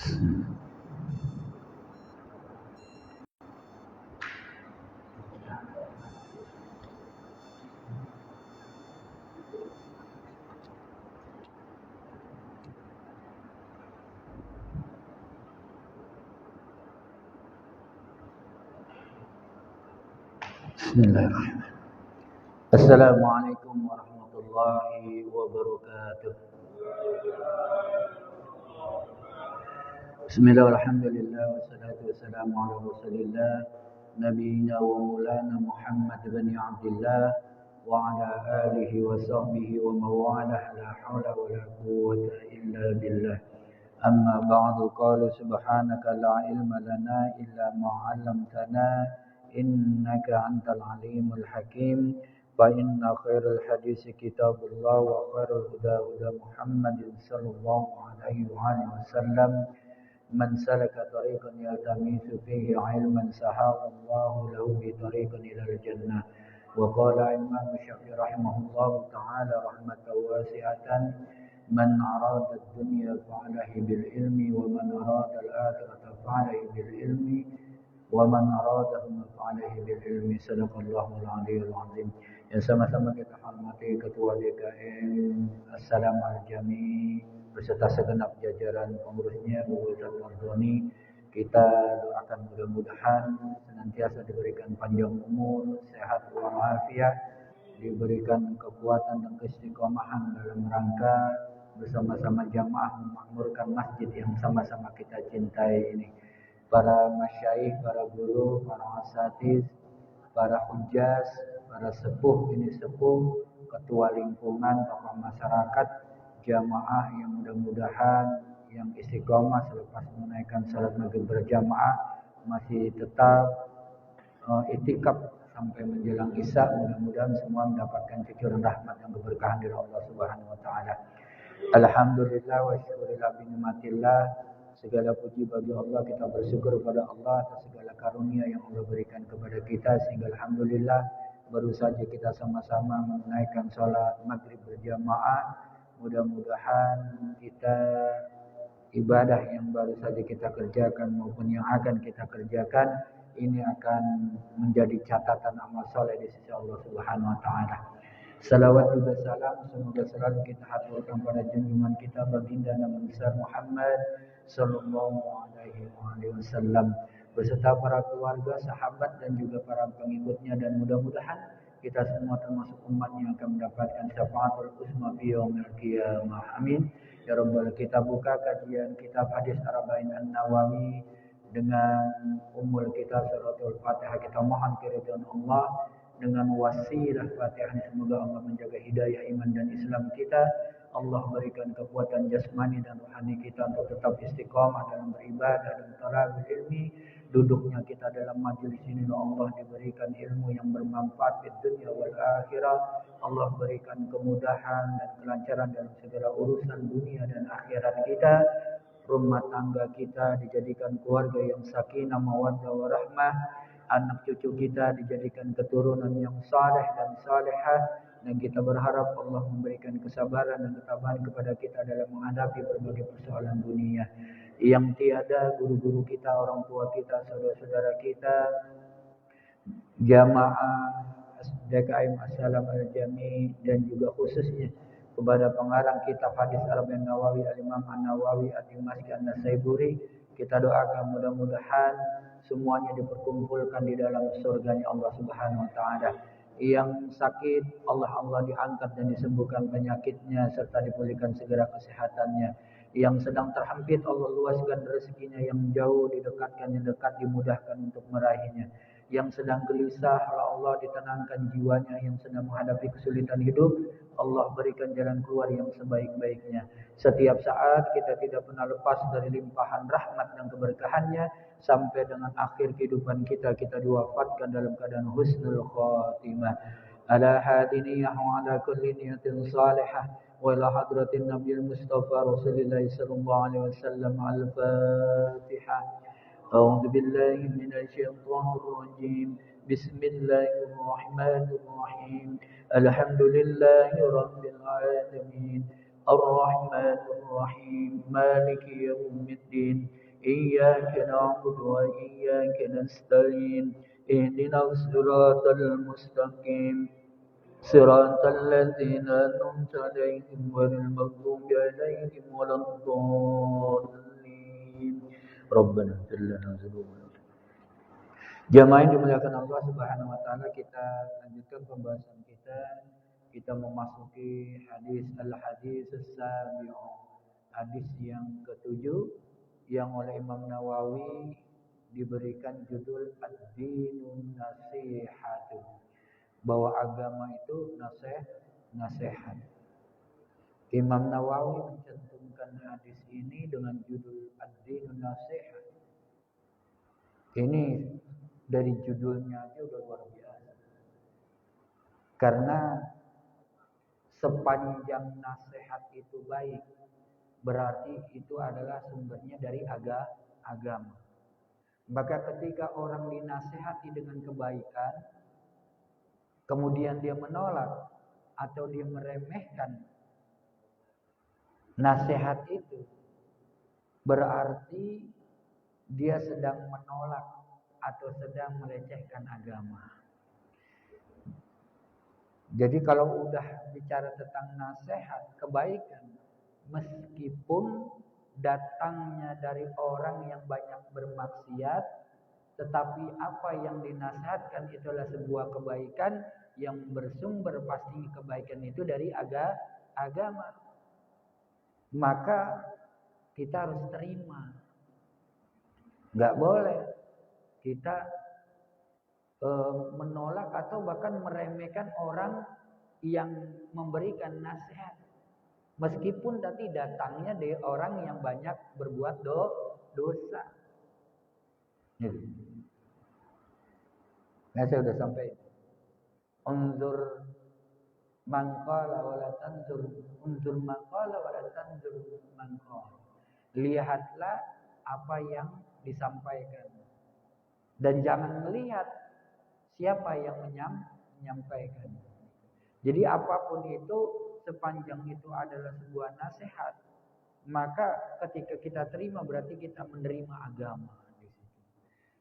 Bismillahirrahmanirrahim. Assalamualaikum warahmatullahi wabarakatuh. Bismillah, alhamdulillah, wassalatu wassalamu ala rasulillah Nabiina wa maulana Muhammad bin Abdullah wa ala alihi wa sahbihi wa mawalah, la hawla wa la quwwata illa billah. Amma ba'du, qala subhanaka la ilma lana illa ma 'allamtana innaka antal alimul hakim. Fa inna khairal hadisi kitabullah wa khairul huda huda Muhammadin sallallahu alaihi wa alihi wasallam. Man salaka tariqan yaltamisu fihi ilman sahala Allahu lahu bi tariqin ilal jannah. Wa qala Imam Syafi'i rahimahullahu ta'ala rahmatan wasi'atan, man arada ad-dunya fa'alaihi bil ilmi wa man arada al-akhirata fa'alaihi bil ilmi wa man aradahuma fa'alaihi bil ilmi. Sadaqallahul aliyyul azim. Yang sama-sama kita hormati Ketua DKM Assalam Al-Jami beserta segenap jajaran pengurusnya, Bu Ustaz Mardhani. Kita doakan mudah-mudahan senantiasa diberikan panjang umur, sehat walafiat, diberikan kekuatan dan keistiqomahan dalam rangka bersama-sama jamaah memakmurkan masjid yang sama-sama kita cintai ini. Para masyaikh, para guru, para asatiz, para hujjaz, para sepuh ini sepuh, ketua lingkungan, tokoh masyarakat, jamaah yang mudah-mudahan yang istiqomah selepas menunaikan salat maghrib berjamaah masih tetap itikaf sampai menjelang isya. Mudah-mudahan semua mendapatkan cucuran rahmat yang keberkahan dari Allah Subhanahu wa taala. Alhamdulillah wa syukurillah bi nikmatillah. Segala puji bagi Allah, kita bersyukur kepada Allah atas segala karunia yang Allah berikan kepada kita, sehingga alhamdulillah baru saja kita sama-sama menunaikan salat maghrib berjamaah. Mudah-mudahan kita ibadah yang baru saja kita kerjakan maupun yang akan kita kerjakan ini akan menjadi catatan amal soleh di sisi Allah Subhanahu wa taala. Salawat juga salam semoga selalu kita haturkan pada junjungan kita baginda Nabi besar Muhammad sallallahu alaihi wasallam beserta para keluarga, sahabat dan juga para pengikutnya, dan mudah-mudahan kita semua termasuk umat yang akan mendapatkan syafaatul uzma fi yaumil qiyamah. Amin ya rabbal. Kita buka kajian kitab hadis Arba'in An-Nawawi dengan umul kita suratul Fatihah. Kita mohon keridhaan Allah dengan wasilah Fatihah ini, semoga Allah menjaga hidayah iman dan Islam kita. Allah berikan kekuatan jasmani dan rohani kita untuk tetap istiqamah dalam beribadah dan talabul ilmi. Duduknya kita dalam majelis ini, Allah diberikan ilmu yang bermanfaat di dunia wal akhirah. Allah berikan kemudahan dan kelancaran dalam segala urusan dunia dan akhirat kita. Rumah tangga kita dijadikan keluarga yang sakinah, mawaddah, warahmah. Anak cucu kita dijadikan keturunan yang saleh dan salihah. Dan kita berharap Allah memberikan kesabaran dan ketabahan kepada kita dalam menghadapi berbagai persoalan dunia. Yang tiada, guru-guru kita, orang tua kita, saudara-saudara kita, jamaah DKM Assalam Al-Jami, dan juga khususnya kepada pengarang kitab hadis Arba'in Nawawi Al-Imam An-Nawawi Ad-Dimashqi An-Nasaiburi. Kita doakan mudah-mudahan semuanya diperkumpulkan di dalam surganya Allah Subhanahu wa taala. Yang sakit Allah diangkat dan disembuhkan penyakitnya serta dipulihkan segera kesehatannya. Yang sedang terhimpit Allah luaskan rezekinya, yang jauh didekatkan, yang dekat dimudahkan untuk meraihnya. Yang sedang gelisah Allah ditenangkan jiwanya, yang sedang menghadapi kesulitan hidup Allah berikan jalan keluar yang sebaik-baiknya. Setiap saat kita tidak pernah lepas dari limpahan rahmat dan keberkahannya sampai dengan akhir kehidupan kita diwafatkan dalam keadaan husnul khatimah. Ala hadiniyah wa ala kulli niyatin salihah wa ila hadratin nabiyil mustafa rasulillah sallallahu alaihi wasallam. Al-Fatihah. A'udzu billahi minasy syaithanir rajim. Bismillahirrahmanirrahim. Alhamdulillahi rabbil alamin. Ar-Rahmanir Rahim, Maliki Yawmiddin, Iyyaka na'budu wa iyyaka nasta'in, Ihdinas siratal mustaqim, Siratal ladzina an'amta 'alaihim ghairil maghdubi 'alaihim waladdallin. Rabbana ighfir lana dzunubana. Jamaah yang dimuliakan Allah Subhanahu wa taala, kita lanjutkan pembahasan kita. Kita memasuki hadis as-sabi'u. Hadis yang ketujuh yang oleh Imam Nawawi diberikan judul Ad-Dinun Nasihatu. Bahwa agama itu nasihat. Imam Nawawi mencantumkan hadis ini dengan judul Ad-Dinun Nasihat. Ini dari judulnya aja udah luar biasa. Karena sepanjang nasihat itu baik, berarti itu adalah sumbernya dari agama. Maka ketika orang dinasihati dengan kebaikan, kemudian dia menolak atau dia meremehkan nasihat itu, berarti dia sedang menolak atau sedang melecehkan agama. Jadi kalau udah bicara tentang nasihat, kebaikan, meskipun datangnya dari orang yang banyak bermaksiat, tetapi apa yang dinasihatkan itulah sebuah kebaikan yang bersumber pasti kebaikan itu dari agama. Maka kita harus terima. Nggak boleh kita menolak atau bahkan meremehkan orang yang memberikan nasihat, meskipun tadi datangnya dari orang yang banyak berbuat dosa. Nah, saya sudah sampai. Unzur man qala wa la tanzur, unzur man qala wa la tanzur man qala. Lihatlah apa yang disampaikan dan jangan melihat siapa yang menyampaikan. Jadi apapun itu, sepanjang itu adalah sebuah nasihat, maka ketika kita terima berarti kita menerima agama.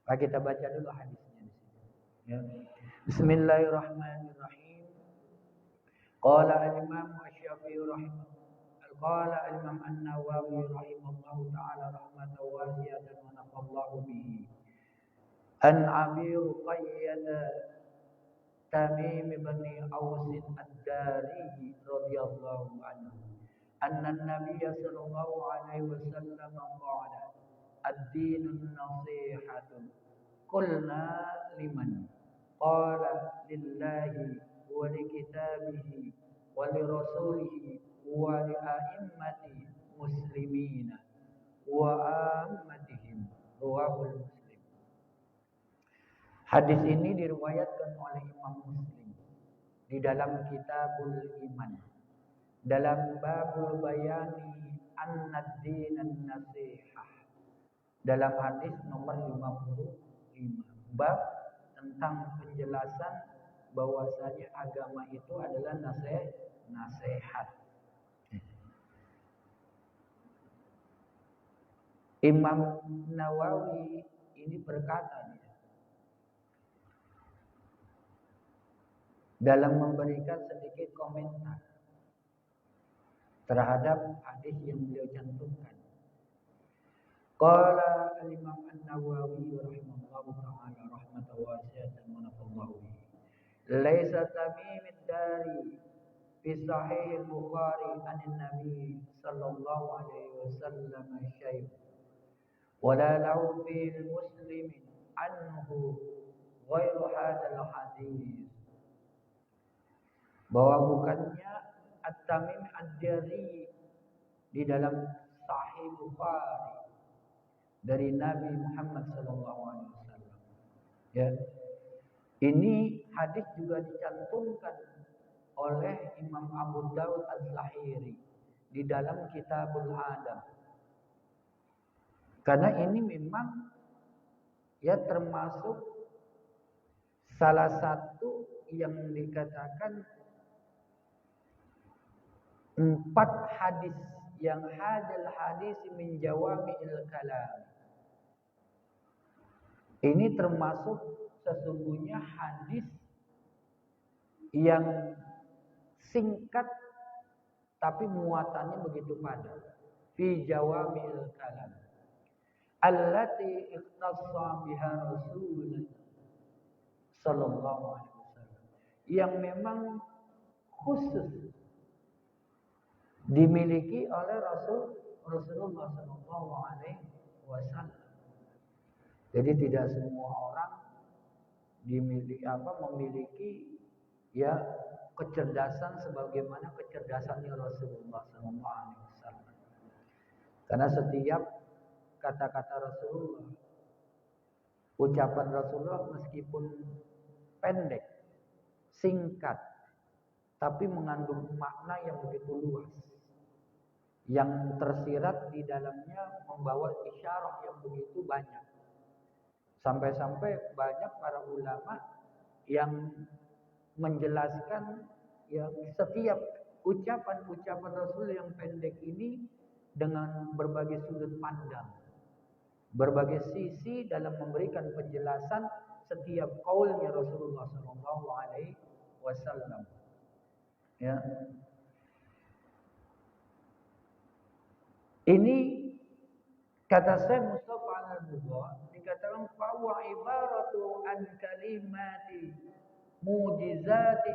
Nah, kita baca dulu hadisnya di sini. Ya. Bismillahirrahmanirrahim. Qala al-Imam Asy-Syafi'i rahimahullah. Qala al-Imam An-Nawawi rahimahullahu ta'ala rahmatan wasi'atan wa nafa'allahu bihi. An Abi Ruqayyah Tamim bin Aus ad-Dari radhiyallahu anhu anna an-nabiy sallallahu alaihi wasallam qala ad-dinun nasihatu qulna liman qala lillahi wa li kitabihi wa li rasulihi wa li a'immati muslimina wa ammatihim rawahul. Hadis ini diriwayatkan oleh Imam Muslim di dalam Kitabul Iman, dalam babul bayani an-dinan nasihah, dalam hadis nomor 55, bab tentang penjelasan bahwasanya agama itu adalah nasihat. Imam Nawawi ini berkata dalam memberikan sedikit komentar terhadap hadis yang beliau cantumkan. Qala al-Imam An-Nawawi rahimahullahu ta'ala rahmatan wasi'atan wa nafa'allahu bihi. Laisa Tamim ad-Dari fi sahih al-Bukhari an-Nabi sallallahu alaihi wasallam syai' wala lahu fi al-Muslim anhu ghairu hadzal hadis. Bahwa bukannya At-Tamim Ad-Dari di dalam Sahih Bukhari dari Nabi Muhammad SAW. Ya, ini hadis juga dicantumkan oleh Imam Abu Daud Az-Zahiri di dalam Kitabul Adab. Karena ini memang ya termasuk salah satu yang dikatakan 4 hadis yang hadal hadis min jawami'il kalam. Ini termasuk sesungguhnya hadis yang singkat tapi muatannya begitu padat. Fi jawami'il kalam allati ikhtassa biha Rasulullah sallallahu alaihi wasallam, yang memang khusus dimiliki oleh Rasulullah sallallahu alaihi wasallam. Jadi tidak semua orang memiliki ya kecerdasan sebagaimana kecerdasannya Rasulullah sallallahu alaihi wasallam. Karena setiap kata-kata Rasulullah, ucapan Rasulullah meskipun pendek, singkat, tapi mengandung makna yang begitu luas. Yang tersirat di dalamnya membawa isyarat yang begitu banyak. Sampai-sampai banyak para ulama yang menjelaskan ya setiap ucapan-ucapan Rasul yang pendek ini dengan berbagai sudut pandang, berbagai sisi dalam memberikan penjelasan setiap qaulnya Rasulullah sallallahu alaihi wasallam. Ya. Ini kata Syekh Mustafa Al-Bukhari dikatakan bahwa ibaratu an kalimati mujizati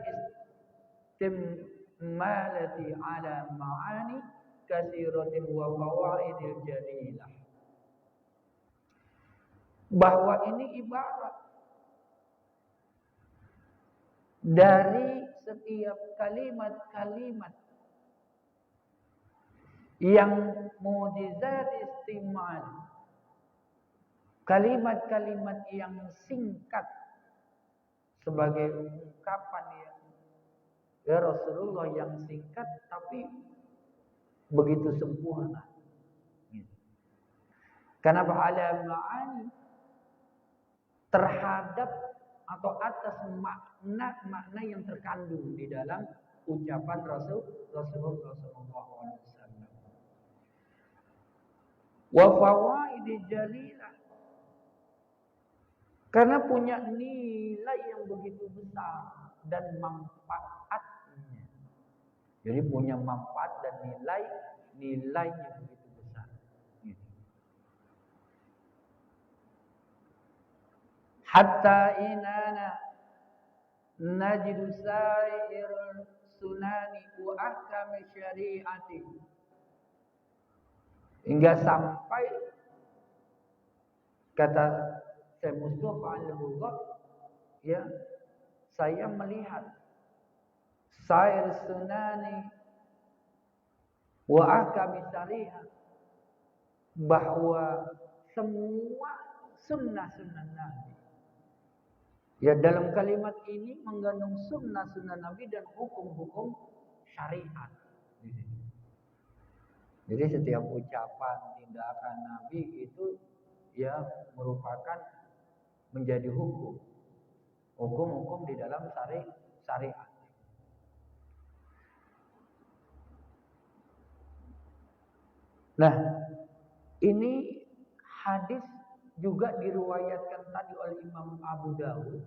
istimmalati ala ma'ani katsiratin wa fawaidil jalilah. Bahwa ini ibarat dari setiap kalimat-kalimat yang mujizat istimal, kalimat-kalimat yang singkat sebagai ungkapan ya Rasulullah yang singkat tapi begitu sempurna. Karena ala ma'ani, terhadap atau atas makna yang terkandung di dalam ucapan Rasulullah sallallahu alaihi wasallam. Wa fawaidi jalilah, karena punya nilai yang begitu besar dan manfaatnya. Jadi punya manfaat dan nilainya begitu besar. Hatta inana najidu sa'irul sunani wa ahkam syari'ati, hingga sampai kata Syekh Mustafa Al-Bukhari, ya, saya melihat sa'ir sunani wa ahkam syari'ah, bahwa semua sunnah-sunnah Nabi, ya dalam kalimat ini mengandung sunnah-sunnah Nabi dan hukum-hukum syariat. Jadi setiap ucapan, tindakan Nabi itu ya merupakan menjadi hukum-hukum di dalam syariat. Nah, ini hadis juga diriwayatkan tadi oleh Imam Abu Dawud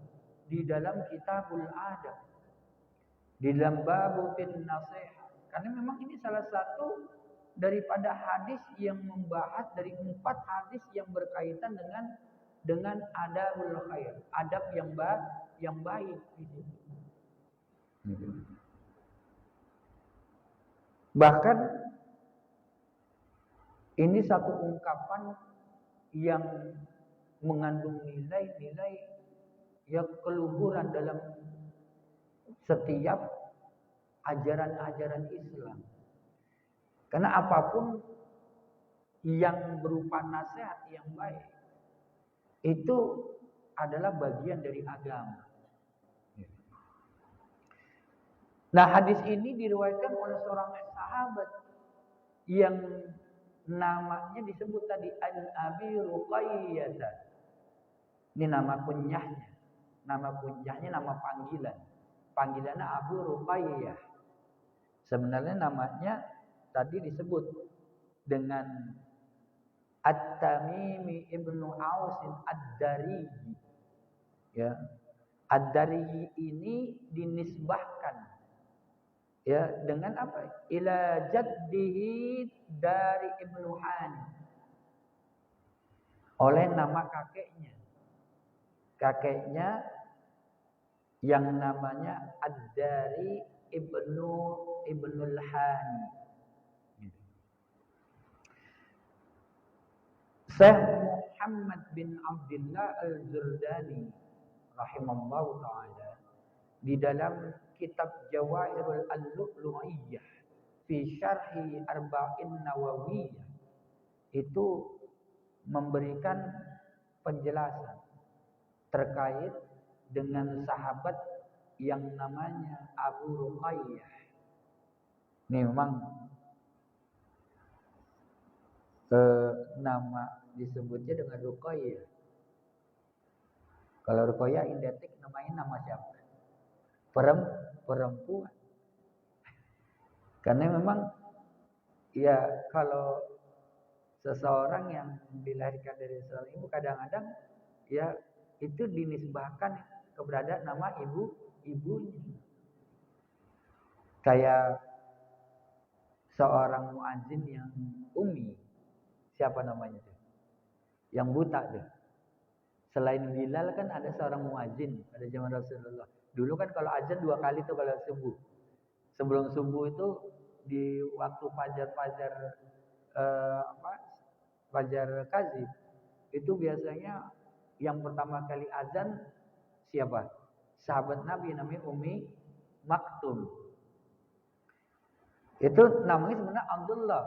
di dalam Kitabul Adab, di dalam Babu fin Nasihat. Karena memang ini salah satu daripada hadis yang membahas dari 4 hadis yang berkaitan dengan adabul khair, adab yang baik gitu. Bahkan ini satu ungkapan yang mengandung nilai-nilai yang keluhuran dalam setiap ajaran-ajaran Islam. Karena apapun yang berupa nasihat yang baik itu adalah bagian dari agama. Nah, hadis ini diriwayatkan oleh seorang sahabat yang namanya disebut tadi Abi Ruqayyah. Ini nama kunyahnya. Nama kunyahnya nama panggilan. Panggilannya Abu Ruqayyah. Sebenarnya namanya tadi disebut dengan At-Tamimi ibnu Ausin Ad-Dari. Ya, Ad-Dari ini dinisbahkan ya dengan apa? Ila jaddihi dari Ibnu Hani. Oleh nama kakeknya. Kakeknya yang namanya Ad-Dari Ibnul Hani. Syekh Muhammad bin Abdullah Al-Jurdani rahimallahu taala di dalam kitab Jawahirul Al-Lu'lu'iyah fi syarhi Arba'in Nawawiyah itu memberikan penjelasan terkait dengan sahabat yang namanya Abu Ruqayyah. Ini memang nama disebutnya dengan Ruqayyah. Kalau Ruqayyah identik namanya nama siapa? Perempuan. Karena memang ya kalau seseorang yang dilahirkan dari seorang ibu kadang-kadang ya itu dinisbahkan kepada nama ibunya. Kayak seorang muadzin yang umi. Siapa namanya tuh? Yang buta tuh. Selain Bilal kan ada seorang muadzin pada zaman Rasulullah. Dulu kan kalau azan 2 kali tuh kalau subuh. Sebelum subuh itu di waktu fajar fajar kazib itu biasanya yang pertama kali azan siapa? Sahabat Nabi namanya Umi Maktum. Itu namanya sebenarnya Abdullah.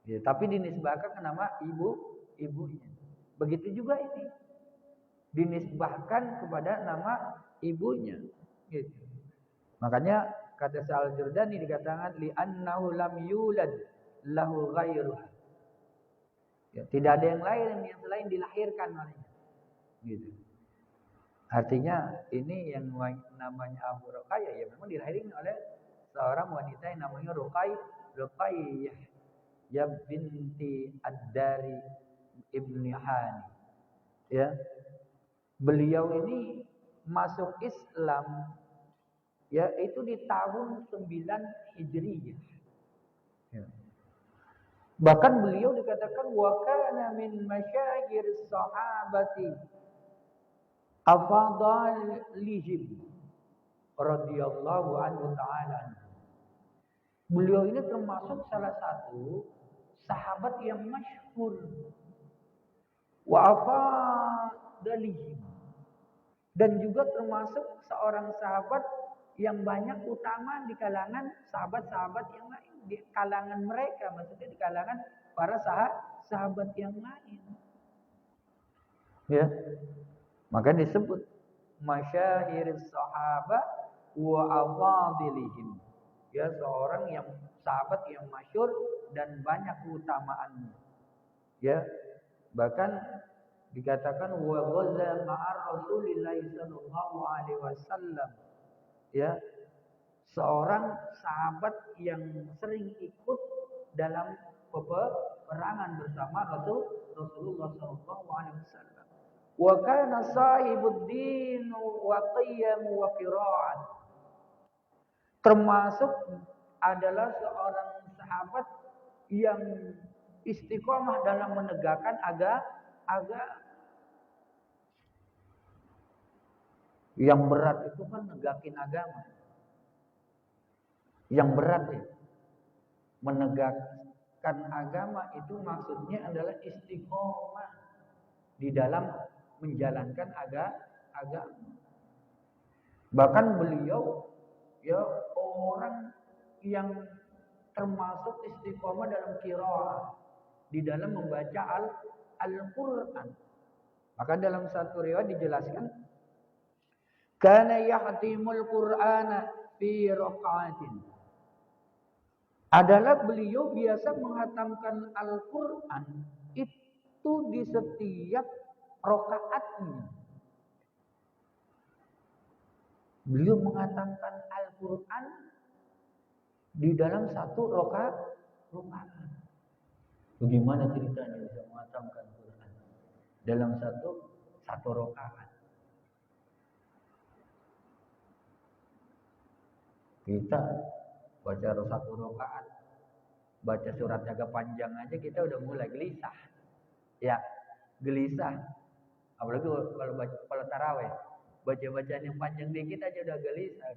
Ya, tapi dinisbahkan ke nama ibunya. Begitu juga ini. Dinisbahkan kepada nama ibunya. Gitu. Makanya kata Al-Jurdani dikatakan li'annahu lam yulad lahu ghairuha. Ya, tidak ada yang lain yang selain dilahirkan olehnya. Gitu. Artinya ini yang namanya Abu Ruqayyah ya memang dilahirkan oleh seorang wanita yang namanya Ruqayyah ya binti Ad-Dari Ibni Hani. Ya. Beliau ini masuk Islam ya itu di tahun 9 Hijriyah. Ya. Bahkan beliau dikatakan wa kana min masyahir sahabati afadalihim radhiyallahu anhu ta'ala. Beliau ini termasuk salah satu sahabat yang masyhur wa afadalihim dan juga termasuk seorang sahabat yang banyak utama di kalangan sahabat-sahabat yang lain, di kalangan mereka, maksudnya di kalangan para sahabat yang lain. Ya. Maka disebut masyahiris sahabat wa afadilihim. Ya, seorang yang sahabat yang masyhur dan banyak keutamaannya. Ya. Bahkan dikatakan wa ghaza ma'ar Rasulillah sallallahu alaihi wasallam. Ya. Seorang sahabat yang sering ikut dalam peperangan bersama Rasulullah sallallahu alaihi wasallam. Wa kana sahibuddin wa qiyam wa qira'at. Termasuk adalah seorang sahabat yang istiqomah dalam menegakkan agama. Yang berat itu kan negakin agama. Yang berat ya. Menegakkan agama itu maksudnya adalah istiqomah di dalam menjalankan agama. Bahkan beliau ya orang yang termasuk istiqomah dalam qiraah di dalam membaca Al-Qur'an. Maka dalam satu riwayat dijelaskan kana yahtimul Qur'ana fi raq'atin. Adalah beliau biasa menghatamkan Al-Qur'an itu di setiap rakaatnya. Beliau menghatamkan Al-Quran di dalam satu rakaat. Bagaimana ceritanya bisa menghatamkan Quran dalam satu rakaat? Kita baca satu rakaat, baca surat agak panjang aja kita udah mulai gelisah. Ya, gelisah. Apalagi kalau taraweh, baca bacaan yang panjang dikit aja udah gelisah.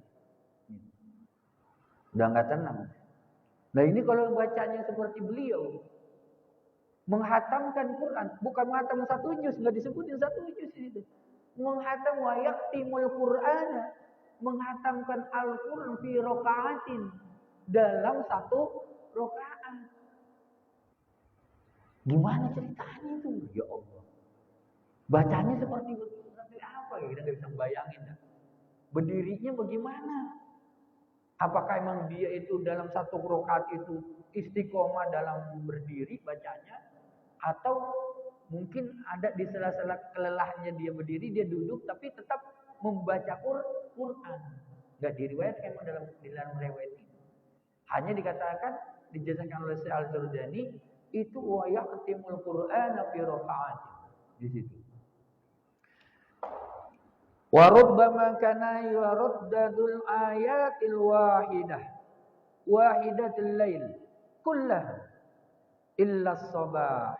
Udah nggak tenang. Nah ini kalau bacanya seperti beliau, menghatamkan Quran, bukan menghatam satu juz, nggak disebutin satu juz itu. Menghatam wa yaqtimul Qur'ana, menghatamkan Al-Qur'an fi raka'atin, dalam satu rakaat. Gimana ceritanya itu? Ya Allah. Bacanya seperti apa ya? Kita nggak bisa bayangin. Berdirinya bagaimana? Apakah emang dia itu dalam satu rakaat itu istiqomah dalam berdiri bacanya, atau mungkin ada di sela-sela kelelahnya dia berdiri, dia duduk tapi tetap membaca Quran. Enggak diriwayatkan di dalam riwayat ini. Hanya dikatakan dijelaskan oleh Syekh Al-Jurdani itu wa yaqtimul Qur'ana fi raka'at. Di situ. Wa rubbama kana yuraddadul ayatil wahidatul lail kullah illa sabah.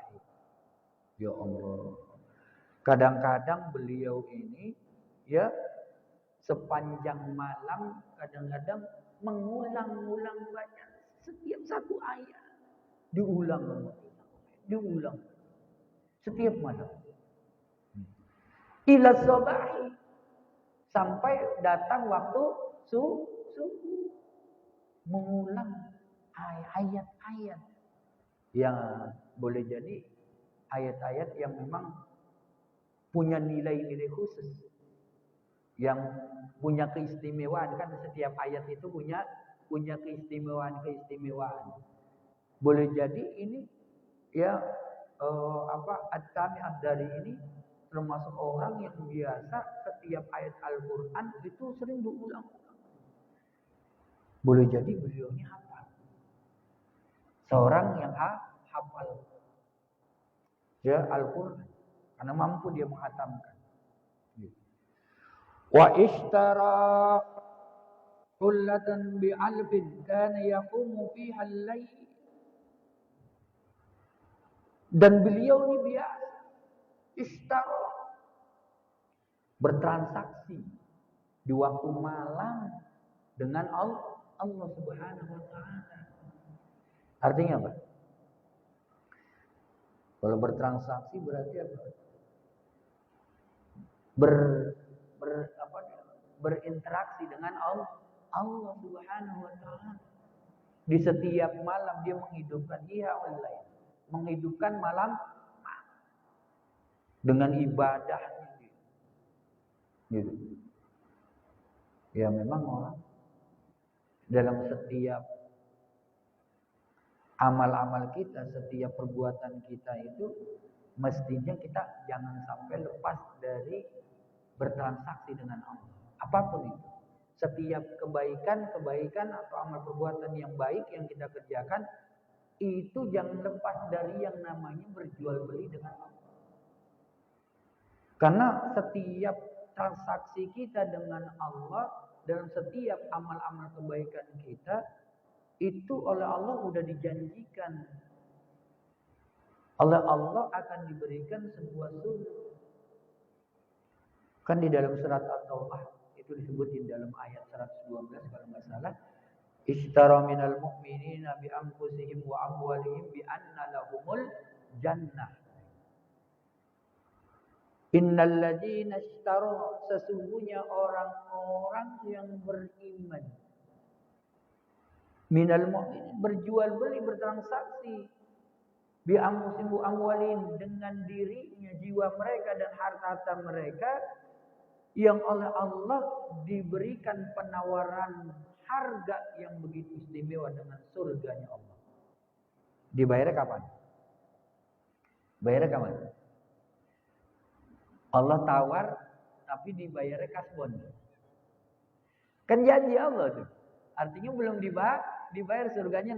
Ya Allah. Kadang-kadang beliau ini ya sepanjang malam kadang-kadang mengulang-ulang baca setiap satu ayat. Diulang setiap malam. Ila sabahi, sampai datang waktu subuh, mengulang ayat-ayat yang boleh jadi ayat-ayat yang memang punya nilai-nilai khusus, yang punya keistimewaan. Kan setiap ayat itu punya keistimewaan. Boleh jadi ini ya At-Tami Ad-Dari ini termasuk orang yang biasa setiap ayat Al-Quran itu sering diulang. Boleh jadi beliau ini hafal. Seorang yang hafal ya Al-Quran karena mampu dia menghatamkan. Wa ishtara hullatan bi'alfin kana yaqumu fiha al-layl. Dan beliau ini biasa ishtara, bertransaksi di waktu malam dengan Allah Subhanahu wa taala. Artinya apa? Kalau bertransaksi berarti apa? Berinteraksi dengan Allah Subhanahu wa taala. Di setiap malam dia menghidupkan online, menghidupkan malam dengan ibadahnya gitu. Ya memang orang dalam setiap amal-amal kita, setiap perbuatan kita itu mestinya kita jangan sampai lepas dari bertransaksi dengan Allah. Apapun itu. Setiap kebaikan atau amal perbuatan yang baik yang kita kerjakan itu jangan lepas dari yang namanya berjual beli dengan Allah. Karena setiap transaksi kita dengan Allah dalam setiap amal-amal kebaikan kita itu oleh Allah sudah dijanjikan. Oleh Allah akan diberikan sebuah surga. Kan di dalam surat At-Taubah itu disebutin dalam ayat 112 kalau nggak salah. Ishtara minal mu'minina bi anfusihim wa amwalihim bi anna lahumul jannah. Innal ladzina ishtara, sesungguhnya orang-orang yang beriman. Minal mu'minin, berjual beli, bertransaksi. Bi anfusihim wa amwalihim, dengan dirinya, jiwa mereka dan harta mereka yang oleh Allah diberikan penawaran harga yang begitu istimewa dengan surganya Allah. Dibayarnya kapan? Bayarnya kapan? Allah tawar tapi dibayarnya kasbon. Kan janji Allah tuh. Artinya belum dibayar surganya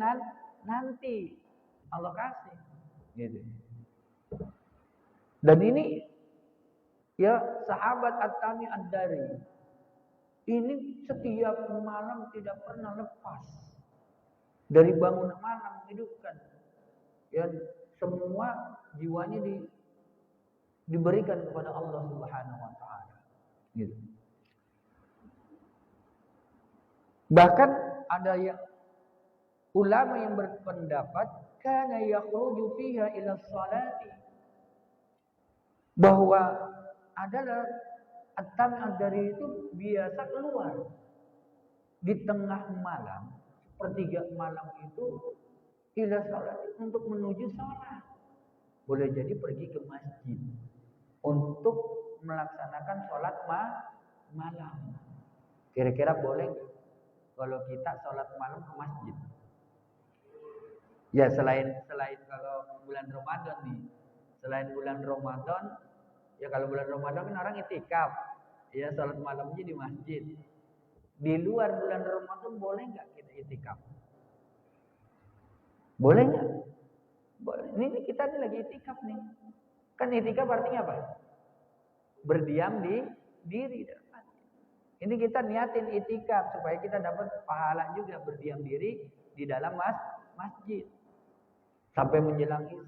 nanti Allah kasih. Gitu. Dan ini ya sahabat At-Tami Ad-Dari ini setiap malam tidak pernah lepas dari bangun malam hidupkan. Ya semua jiwanya diberikan kepada Allah Subhanahu wa taala. Gitu. Bahkan ada yang ulama yang berpendapat kana yakhruju fiha ila sholati, bahwa adalah At-Tami Ad-Dari itu biasa keluar di tengah malam, sepertiga malam itu ila sholat, untuk menuju sholat. Boleh jadi pergi ke masjid untuk melaksanakan sholat malam. Kira-kira boleh nggak kalau kita sholat malam ke masjid? Ya selain kalau bulan Ramadan nih, selain bulan Ramadan, ya kalau bulan Ramadan kan orang itikaf, ya sholat malamnya di masjid. Di luar bulan Ramadan boleh nggak kita itikaf? Boleh nggak? Boleh. Ini kita nih lagi itikaf nih. Kan itikaf artinya apa? Berdiam di diri. Ini kita niatin itikaf supaya kita dapat pahala juga berdiam diri di dalam masjid sampai menjelang isya.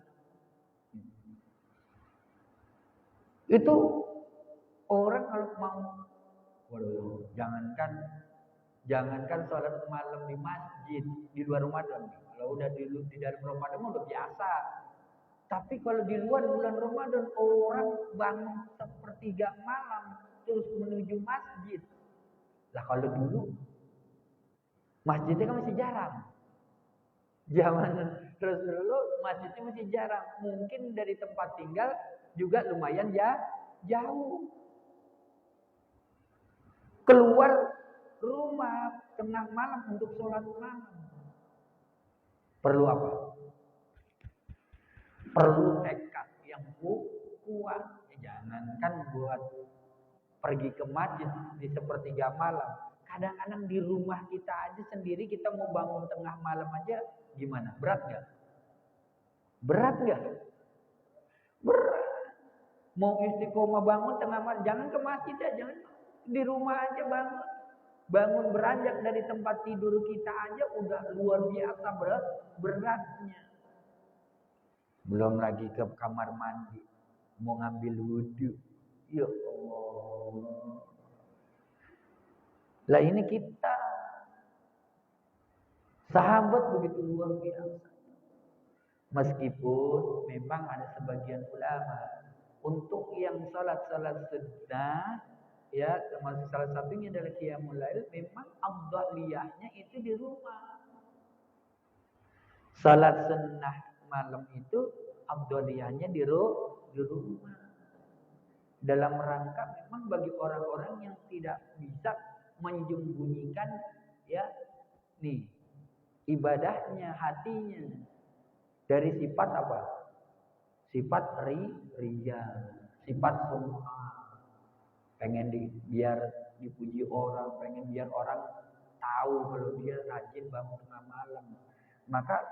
Itu orang kalau mau, waduh, jangankan sholat malam di masjid di luar Ramadan. Kalau udah di dalam Ramadan udah biasa. Tapi kalau di luar bulan Ramadan orang bangun sepertiga malam terus menuju masjid. Lah kalau dulu masjidnya kan masih jarang. Zaman terus dulu masjidnya masih jarang. Mungkin dari tempat tinggal juga lumayan jauh. Keluar rumah tengah malam untuk sholat malam. Perlu apa? Perlu tekad yang kuat. Jangankan buat pergi ke masjid di sepertiga malam. Kadang-kadang di rumah kita aja sendiri kita mau bangun tengah malam aja gimana? Berat nggak? Berat nggak? Berat. Mau istiqomah bangun tengah malam, jangan ke masjid aja, jangan di rumah aja bangun. Bangun beranjak dari tempat tidur kita aja udah luar biasa beratnya. Belum lagi ke kamar mandi, mau ngambil wudhu. Ya Allah. Lah ini kita sahabat begitu luar biasa. Meskipun memang ada sebagian ulama untuk yang salat-salat sunnah, ya termasuk salah satunya adalah qiyamul lail, memang afdhaliyahnya itu di rumah. Salat sunnah malam itu afdhaliyahnya di rumah. Dalam rangka memang bagi orang-orang yang tidak bisa menyembunyikan ya nih ibadahnya, hatinya dari sifat apa? Sifat riya, sifat sum'ah. Pengen biar dipuji orang, pengen biar orang tahu kalau dia rajin bangun tengah malam. Maka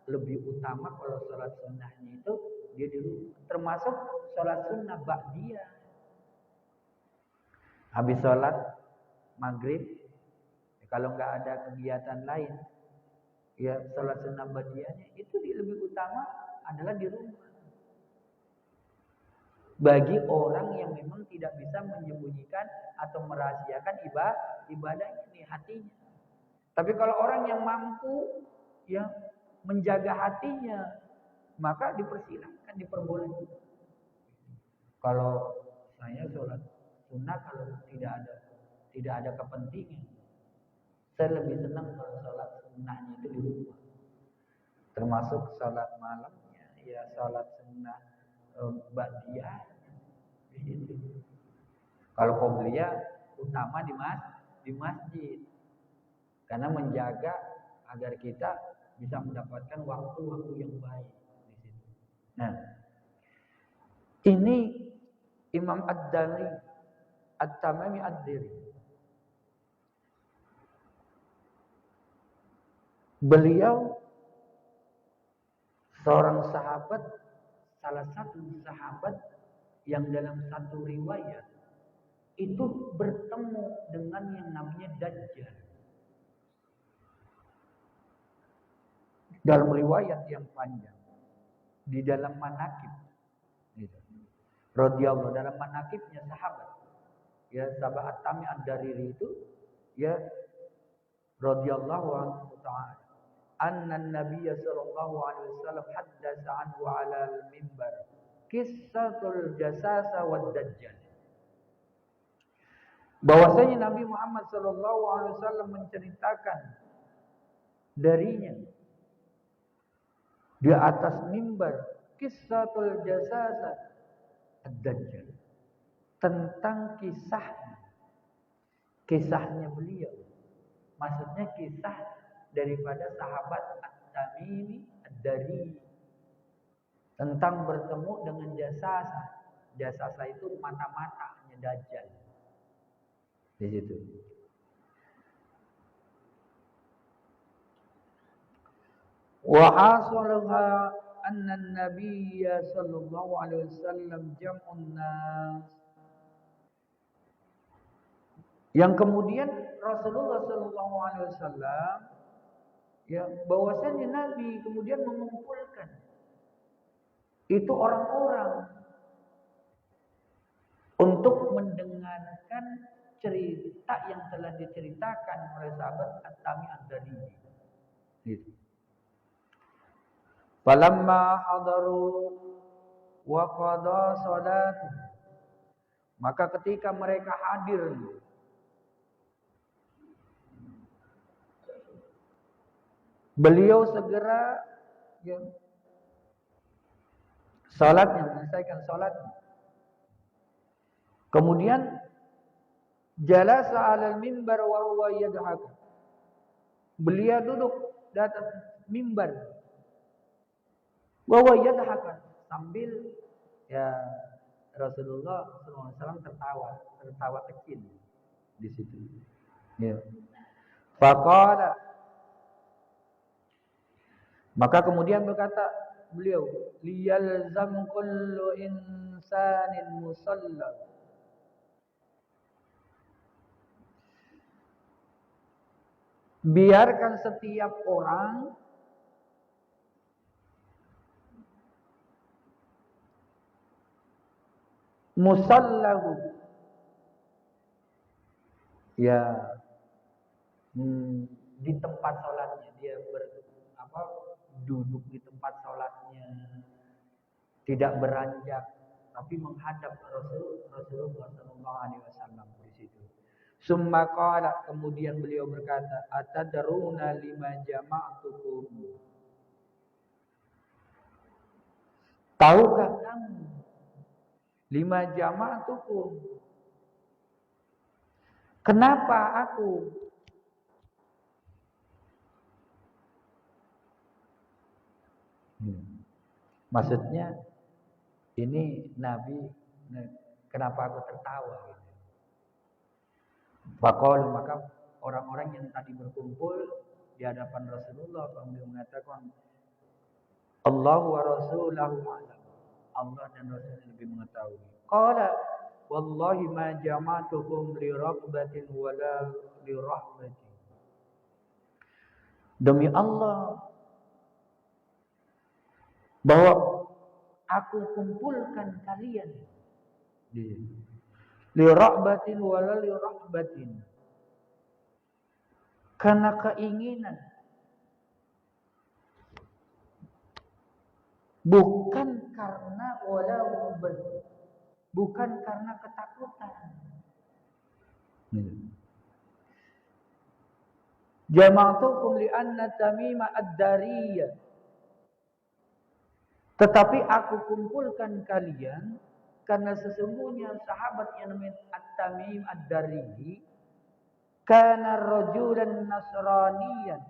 lebih utama kalau sholat sunnahnya itu dia di rumah. Termasuk sholat sunnah ba'diyah. Habis sholat maghrib, kalau nggak ada kegiatan lain, ya sholat sunnah ba'diyahnya itu lebih utama adalah di rumah. Bagi orang yang memang tidak bisa menyembunyikan atau merahasiakan ibadahnya nih hatinya. Tapi kalau orang yang mampu ya menjaga hatinya, maka dipersilahkan, diperbolehkan. Kalau saya sholat sunnah kalau tidak ada kepentingan, saya lebih senang kalau sholat sunnahnya itu di rumah. Termasuk sholat malamnya, ya sholat sunnah ba'diyah. Kalau qobliyah utama di masjid, karena menjaga agar kita bisa mendapatkan waktu-waktu yang baik di situ. Nah, ini Imam Ad-Dari At-Tamimi Ad-Dari Beliau seorang sahabat, salah satu sahabat yang dalam satu riwayat itu bertemu dengan yang namanya Dajjal. Dalam riwayat yang panjang, di dalam manaqib, radhiyallahu, dalam manaqibnya sahabat, ya sahabat At-Tami Ad-Dariri itu, ya radhiyallahu anhu ta'ala, anna Nabiy sallallahu alaihi wasallam haddatsa anhu 'ala al-mimbar qissatul jasasa wad dajjal. Bahwasanya Nabi Muhammad sallallahu alaihi wasallam menceritakan darinya di atas mimbar qissatul jasasa ad-dajjal, tentang kisahnya beliau. Maksudnya kisah daripada sahabat At-Tamimi Ad-Dari tentang bertemu dengan jasasa. Jasasa itu mata-matanya Dajjal. Di situ. Wa hasalha anna an-nabiy sallallahu alaihi wasallam jam'un nas. Yang kemudian Rasulullah sallallahu alaihi wasallam, ya, bahwasanya Nabi kemudian mengumpulkan itu orang-orang untuk mendengarkan cerita yang telah diceritakan oleh sahabat At-Tami Ad-Dari. Gitu. Falamma hadaru wa qada salat, maka ketika mereka hadir, beliau segera, ya, salatnya, menyelesaikan salatnya. Kemudian jalasa 'alal mimbar wa huwa yadhak. Beliau duduk di atas mimbar wa huwa yadhak, sambil, ya, Rasulullah SAW tertawa kecil di situ. Ya. Faqala, maka kemudian berkata beliau, liyalzam kullu insanin musalla, biarkan setiap orang musallahu, ya, di tempat sholatnya, dia duduk di tempat sholatnya, tidak beranjak, tapi menghadap Rasulullah SAW di situ. Summa qala, kemudian beliau berkata, atadruna lima jama'tukum, tahukah kamu lima jama'tukum, kenapa aku maksudnya ini Nabi, kenapa aku tertawa gitu. Faqal, maka orang-orang yang tadi berkumpul di hadapan Rasulullah kemudian mengatakan, Allah wa rasulahu a'lam, Allah dan Rasulnya lebih mengetahui. Qala wallahi ma jama'tukum li raghbatin wala li rahbatin. Demi Allah bahwa aku kumpulkan kalian li rahbatin wala li rahbatin, karena keinginan, bukan karena wala rahbat, bukan karena ketakutan. Jama'tukum li anna Tamima Ad-Dariyah, tetapi aku kumpulkan kalian karena sesungguhnya sahabat yang namanya At-Tamim Ad-Dari kana rajulan nasraniyan.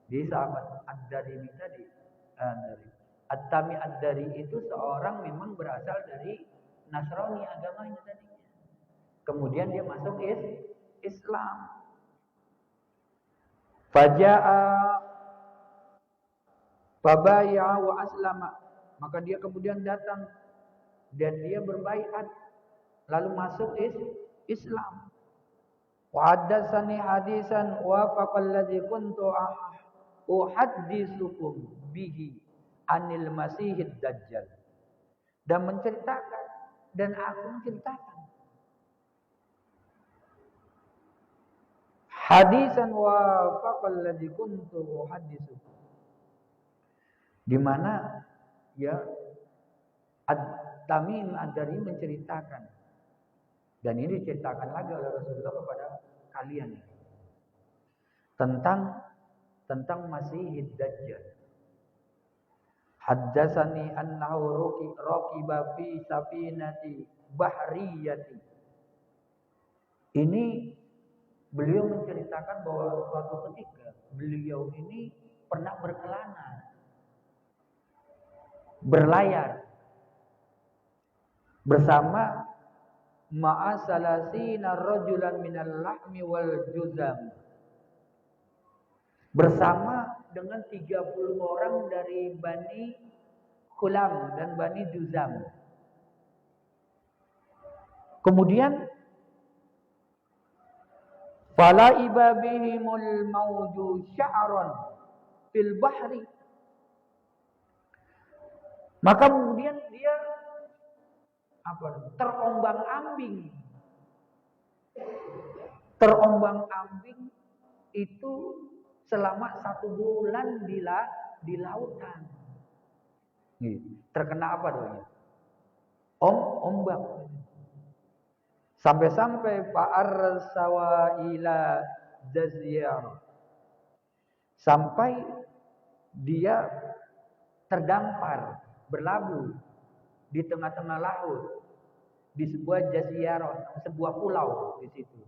Di sahabat Ad-Dari tadi, At-Tamim Ad-Dari itu seorang memang berasal dari Nasrani agamanya tadinya. Kemudian dia masuk Islam. Faja'a fabaya'a wa aslama. Maka dia kemudian datang dan dia berbaiat lalu masuk Islam. Wa haddatsani hadisan wa faqalladzi kuntu uhadditsukum bihi anil masihid dajjal. Dan menceritakan dan aku menceritakan hadisan wa faqalladzi kuntu uhadditsukum, di mana ya Tamim Ad-Dari menceritakan, dan ini diceritakan lagi oleh Rasulullah kepada kalian tentang Masihid Dajjal. Haddatsani annahu raqiba fi safinati bahriyati. Ini beliau menceritakan bahwa suatu ketika beliau ini pernah berkelana, berlayar bersama ma'asalasina rajulan minal lahmi wal juzam, bersama dengan 30 orang dari Bani Khulam dan Bani Juzam. Kemudian falaiba bihimul mawju sya'ran fil bahri. Maka kemudian dia terombang-ambing. Terombang-ambing itu selama 1 bulan di lautan. Terkena apa doanya? Ombak. Sampai-sampai fa'arsawa ila jazyar. Sampai dia terdampar, berlabuh di tengah-tengah laut, di sebuah jazyarah, sebuah pulau di situ.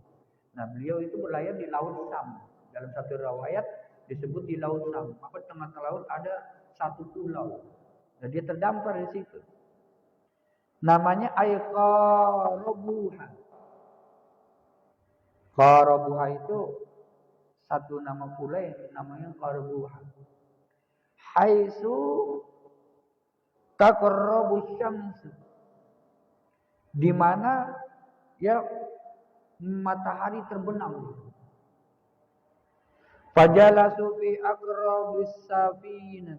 Nah, beliau itu berlayar di Laut Sam. Dalam satu riwayat disebut di Laut Sam. Maka di tengah laut ada satu pulau. Dan dia terdampar di situ. Namanya Qarabuha. Qarabuha itu satu nama pulau yang namanya Qarabuha. Haitsu taqarrabu syams, di mana ya matahari terbenam. Fajalasu fi aqrabis safinah,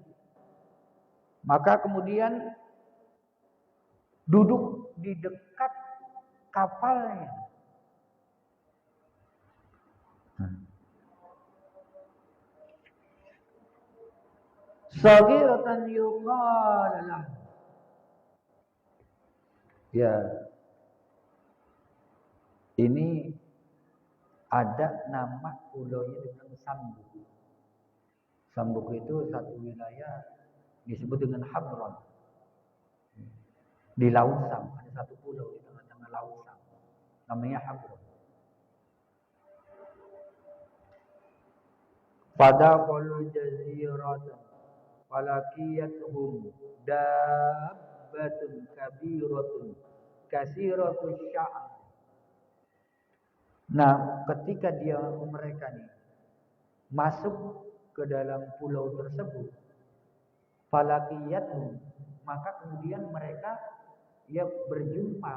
maka kemudian duduk di dekat kapalnya. Saghiratan yuqalalah. Ya. Ini ada nama pulaunya dengan Sambuk. Sambuk itu satu wilayah disebut dengan Habron. Di Laut Sam, ada satu pulau di tengah-tengah Laut Sam. Namanya Habron. Pada qalu jaziratan falakiyatuhum dabbatun kabiratun kasiratus sya'r. Nah, ketika mereka nih masuk ke dalam pulau tersebut, falakiyatuhum, maka kemudian mereka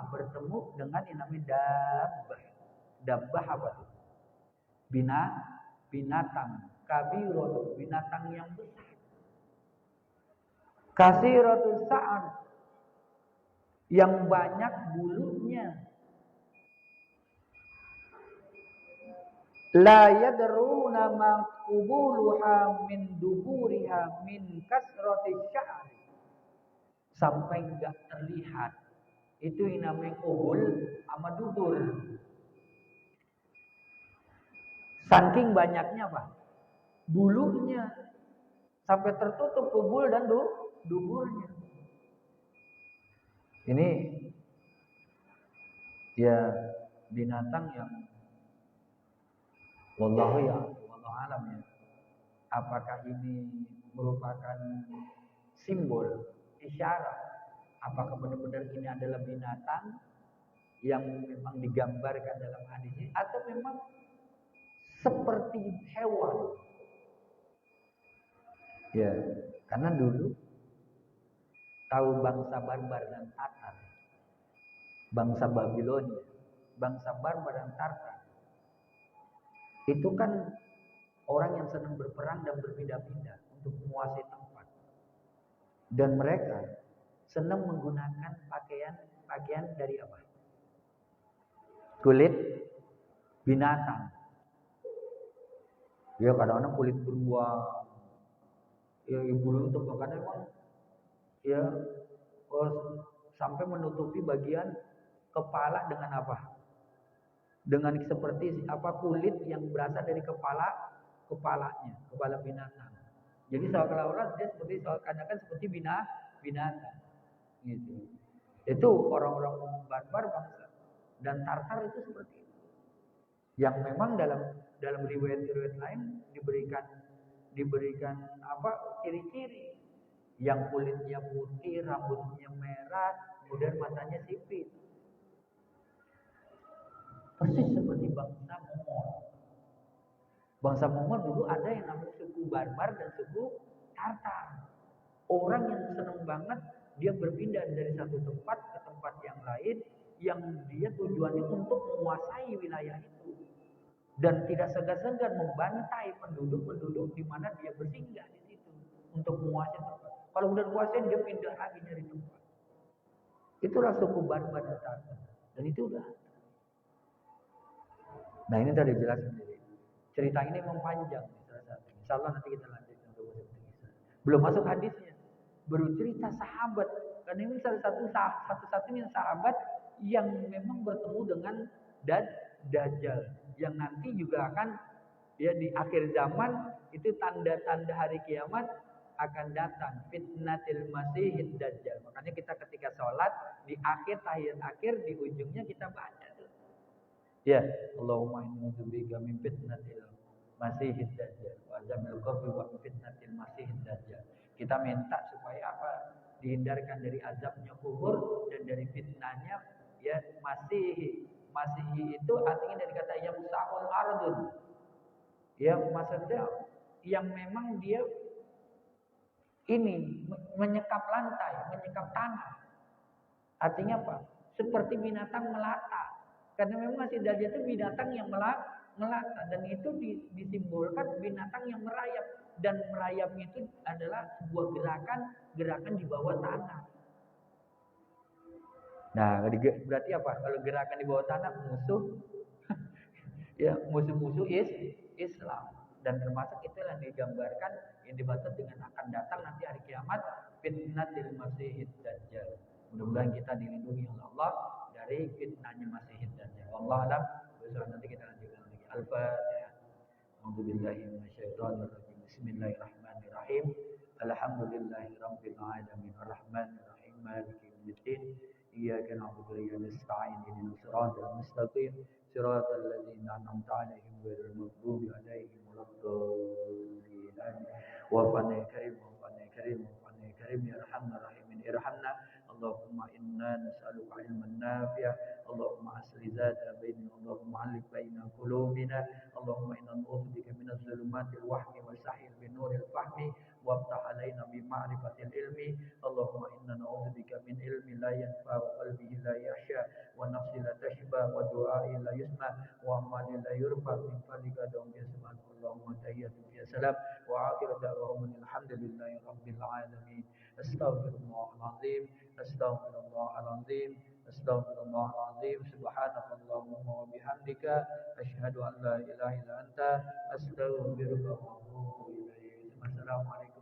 bertemu dengan yang namanya dabbah. Dabbah apa itu? Binatang kabirun, binatang yang besar. Kasiratus sa'ar, yang banyak bulunya. La yadruna ma qubuluha min duburiha min kasratis sya'r, sampai enggak terlihat itu yang namanya qubul sama dubur. Saking banyaknya apa? Bulunya, sampai tertutup qubul dan duburnya. Ini ya binatang yang wallahu alam ya. Apakah ini merupakan simbol, isyarat? Apakah benar-benar ini adalah binatang yang memang digambarkan dalam hadis ini, atau memang seperti hewan Ya, karena dulu tahu bangsa barbar dan Tatar, bangsa Babilonia, bangsa barbar dan Tatar. Itu kan orang yang senang berperang dan berpindah-pindah untuk menguasai tempat. Dan mereka senang menggunakan pakaian dari apa? Kulit binatang. Ya kadang-kadang kulit beruang. Ya ibu itu makanya emang ya oh, sampai menutupi bagian kepala dengan apa? Dengan seperti apa kulit yang berasal dari kepalanya, kepala binatang. Jadi seolah-olah dia seperti seakan-akan seperti binatang. Gitu. Itu orang-orang barbar bangsa dan Tartar itu seperti itu. Yang memang dalam riwayat-riwayat lain diberikan apa ciri-ciri yang kulitnya putih, rambutnya merah, kemudian matanya sipit. Persis seperti bangsa Mongol. Bangsa Mongol dulu ada yang namanya suku barbar dan suku Tartar. Orang yang senang banget dia berpindah dari satu tempat ke tempat yang lain yang dia tujuannya untuk menguasai wilayah itu dan tidak segan-segan membantai penduduk-penduduk di mana dia bersinggah di situ untuk menguasai tempat. Kalau udah kuasai dia pindah lagi dari tempat. Itulah suku barbar dan Tartar. Dan itu udah. Nah ini tadi jelas sendiri. Cerita ini memang panjang salah satu. Insya Allah nanti kita lanjutkan untuk belum masuk hadisnya. Baru cerita sahabat. Karena ini salah satu-satunya sahabat yang memang bertemu dengan Dajjal. Yang nanti juga akan ya di akhir zaman itu tanda-tanda hari kiamat akan datang fitnatil masihid dajjal. Makanya kita ketika sholat di akhir tahiyat akhir di ujungnya kita baca tuh. Ya, Allahumma inni a'udzubika min fitnatil masihid dajjal wa azabil qabri wa fitnatil masihid dajjal. Kita minta supaya apa? Dihindarkan dari azabnya kubur dan dari fitnahnya ya masih itu artinya dari kata yang sa'ul ardun. Ya maksudnya yang memang dia ini menyekap lantai, menyekap tanah. Artinya apa? Seperti binatang melata. Karena memang masih Dajjal itu binatang yang melata dan itu disimbolkan binatang yang merayap dan merayap itu adalah sebuah gerakan di bawah tanah. Nah, berarti apa? Kalau gerakan di bawah tanah musuh ya musuh-musuh Islam dan termasuk itu yang digambarkan yang dimaksud dengan akan datang nanti hari kiamat fitnatil masihid dajjal. Mudah-mudahan kita dilindungi oleh Allah dari fitnahnya masihid dajjal. Allah alam. Besok nanti kita lanjutkan lagi. Al-Fatihah. A'udzubillahi minasyaitonir rajim. Bismillahirrahmanirrahim. Alhamdulillahirabbil alamin. Arrahmanir rahim. Maliki yaumiddin. Iyyaka na'budu wa iyyaka nasta'in. Ihdinas siratal mustaqim. صراط الذين أنعمت عليهم غير المغضوب عليهم ولا الضالين وفقنا كريم وفقنا كريم وفقنا كريم يا أرحم الراحمين ارحمنا اللهم إنا نسألك علما نافعا اللهم أصلح ذات بيننا اللهم علق بين قلوبنا اللهم إنا نعوذ بك من الظلمات الوهم والسحر بنور الفهم وافتح علينا بمعرفة العلم اللهم إنا نعوذ بك من علم لا ينفع وقلبه لا يخشى ونفس لا تشبع ودعاء لا يسمع وعمل لا يرفع من فضلك دوم يسمع اللهم تحية فيها سلام وآخر دعواهم الحمد لله رب العالمين استغفر الله العظيم استغفر الله العظيم استغفر الله العظيم سبحانك اللهم وبحمدك أشهد أن لا إله إلا أنت أستغفرك وأتوب إليك السلام عليكم